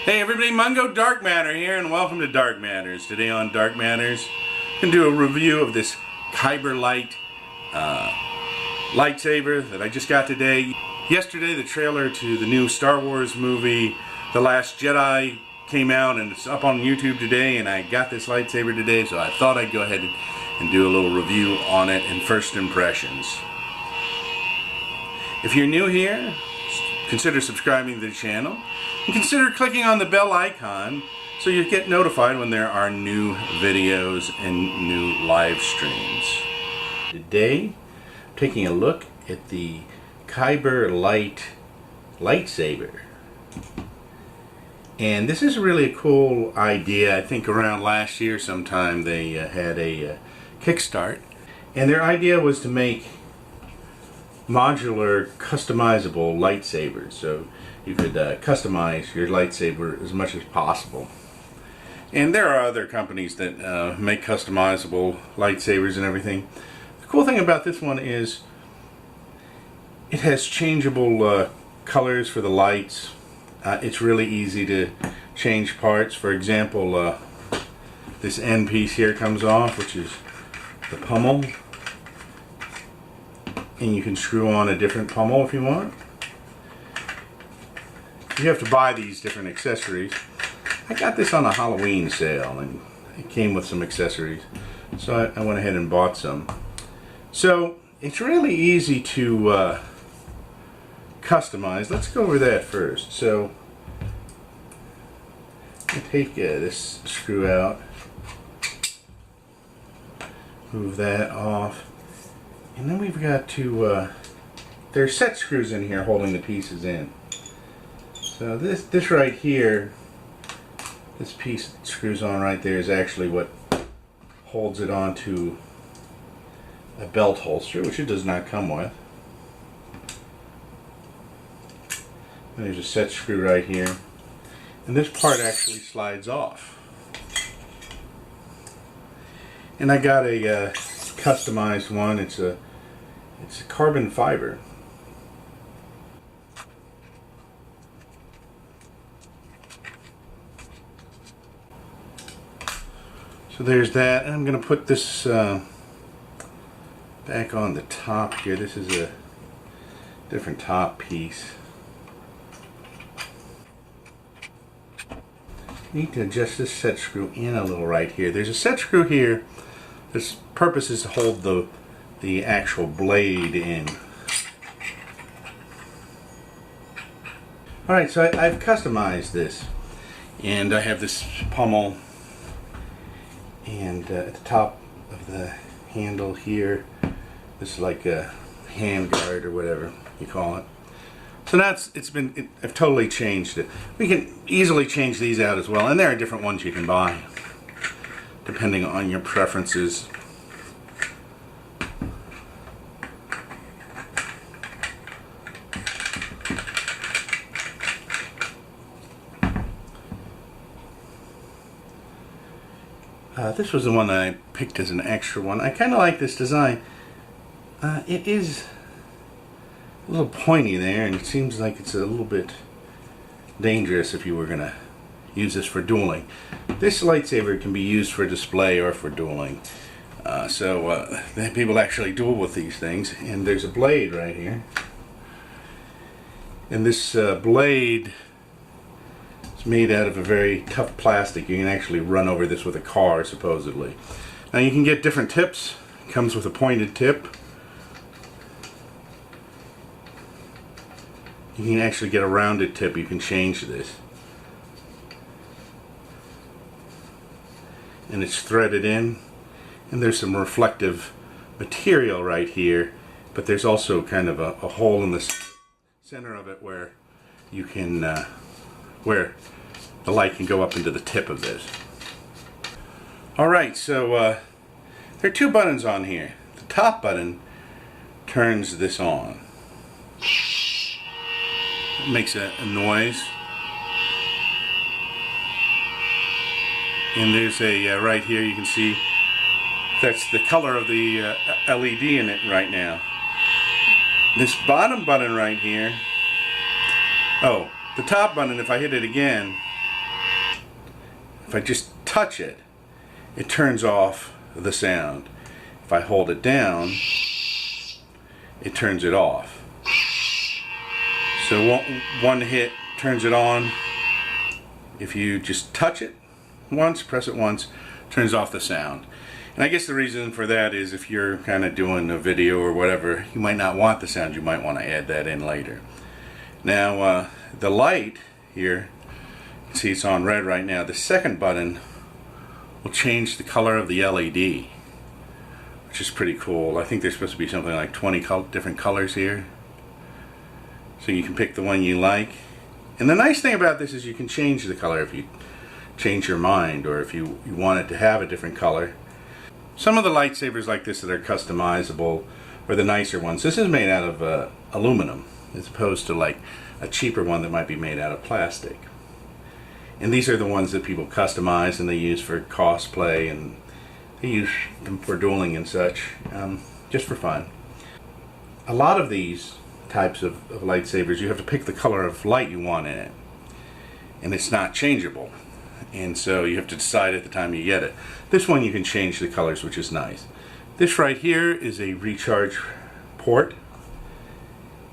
Hey everybody, Mungo Dark Matter here, and welcome to Dark Matters. Today on Dark Matters, I'm going to do a review of this Kyberlight Lightsaber that I just got today. Yesterday, the trailer to the new Star Wars movie, The Last Jedi, came out, and it's up on YouTube today, and I got this lightsaber today, so I thought I'd go ahead and do a little review on it and first impressions. If you're new here, consider subscribing to the channel. And consider clicking on the bell icon so you get notified when there are new videos and new live streams. Today, I'm taking a look at the Kyberlight Lightsaber. And this is really a cool idea. I think around last year sometime they had a Kickstart. And their idea was to make modular, customizable lightsabers. So you could customize your lightsaber as much as possible. And there are other companies that make customizable lightsabers and everything. The cool thing about this one is it has changeable colors for the lights. It's really easy to change parts. For example, this end piece here comes off, which is the pommel. And you can screw on a different pommel if you want. You have to buy these different accessories. I got this on a Halloween sale and it came with some accessories, so I went ahead and bought some. So it's really easy to customize. Let's go over that first. So I take this screw out, move that off, and then we've got to there's set screws in here holding the pieces in. So this right here, this piece that screws on right there is actually what holds it onto a belt holster, which it does not come with. And there's a set screw right here, and this part actually slides off. And I got a customized one. It's a carbon fiber. So there's that, and I'm going to put this back on the top here. This is a different top piece. Need to adjust this set screw in a little right here. There's a set screw here. This purpose is to hold the actual blade in. Alright, so I've customized this, and I have this pommel, and at the top of the handle here, this is like a hand guard or whatever you call it. So I've totally changed it. We can easily change these out as well, and there are different ones you can buy depending on your preferences. This was the one that I picked as an extra one. I kind of like this design. It is a little pointy there, and it seems like it's a little bit dangerous if you were going to use this for dueling. This lightsaber can be used for display or for dueling. So people actually duel with these things. And there's a blade right here. And this blade is made out of a very tough plastic. You can actually run over this with a car, supposedly. Now you can get different tips. It comes with a pointed tip. You can actually get a rounded tip. You can change this. And it's threaded in. And there's some reflective material right here. But there's also kind of a hole in the center of it where you can, where the light can go up into the tip of this. Alright, so there are two buttons on here. The top button turns this on. It makes a noise. And there's a, right here you can see, that's the color of the LED in it right now. This bottom button right here, oh, the top button, if I hit it again, if I just touch it, it turns off the sound. If I hold it down, it turns it off. So one hit turns it on. If you just touch it once, press it once, turns off the sound. And I guess the reason for that is if you're kind of doing a video or whatever, you might not want the sound. You might want to add that in later. Now, the light here, you can see it's on red right now. The second button will change the color of the LED, which is pretty cool. I think there's supposed to be something like 20 different colors here. So you can pick the one you like. And the nice thing about this is you can change the color if you change your mind, or if you want it to have a different color. Some of the lightsabers like this that are customizable are the nicer ones. This is made out of aluminum, as opposed to like a cheaper one that might be made out of plastic. And these are the ones that people customize and they use for cosplay, and they use them for dueling and such, just for fun. A lot of these types of lightsabers, you have to pick the color of light you want in it, and it's not changeable, and so you have to decide at the time you get it. This one you can change the colors, which is nice. This right here is a recharge port,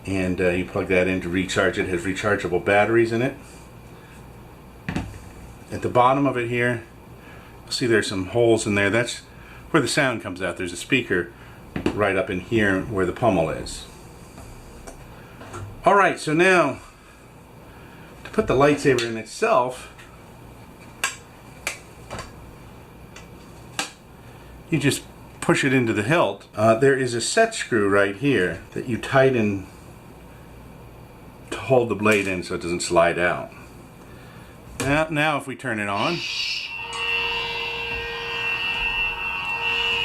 and you plug that in to recharge it. It has rechargeable batteries in it. At the bottom of it here, you'll see there's some holes in there. That's where the sound comes out. There's a speaker right up in here where the pommel is. Alright, so now to put the lightsaber in itself, you just push it into the hilt. There is a set screw right here that you tighten to hold the blade in so it doesn't slide out. Now if we turn it on,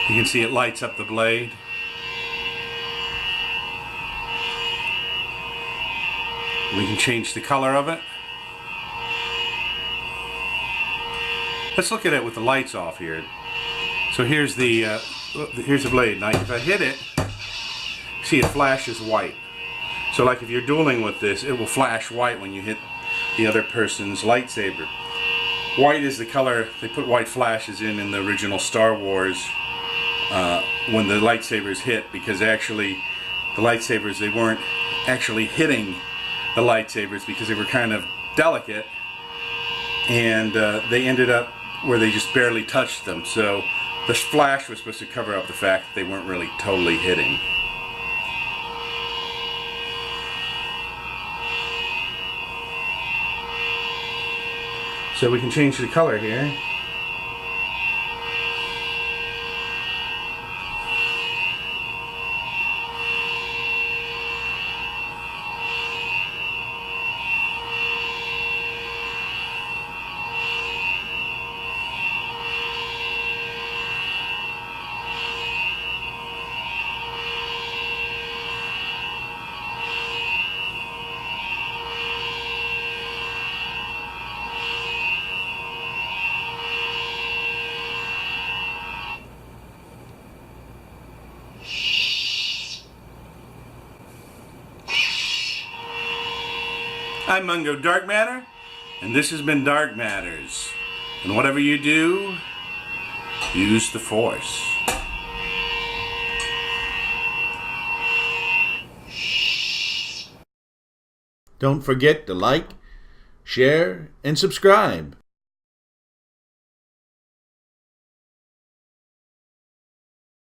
you can see it lights up the blade. We can change the color of it. Let's look at it with the lights off here. So here's the blade. Now if I hit it, see it flashes white. So like if you're dueling with this, it will flash white when you hit the other person's lightsaber. White is the color, they put white flashes in the original Star Wars when the lightsabers hit, because actually the lightsabers, they weren't actually hitting the lightsabers because they were kind of delicate, and they ended up where they just barely touched them. So the flash was supposed to cover up the fact that they weren't really totally hitting. So we can change the color here. I'm Mungo Dark Matter, and this has been Dark Matters. And whatever you do, use the Force. Don't forget to like, share, and subscribe.